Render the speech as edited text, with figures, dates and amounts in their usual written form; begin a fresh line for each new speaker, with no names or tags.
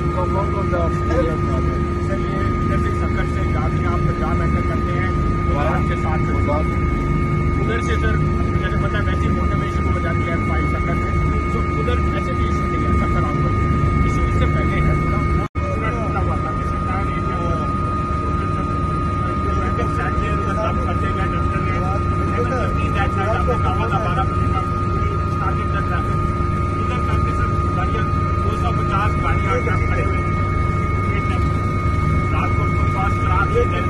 कौन कौन सा
सर ये इधर से सक्कर से जाके आप पंजाब एंटर करते हैं वहाँ के साथ उधर से सर जैसे पता है वैसे मोटरवे शुरू हो जाती है 5 सक्कर से, तो उधर ऐसे भी नहीं है सक्कर आउटवर्ड इससे पहले है थोड़ा टूटा हुआ था किसी टायर करते गए डॉक्टर ने उधर काफी सर गाड़ियाँ 250 गाड़ियाँ खड़े हुए रात को पास करा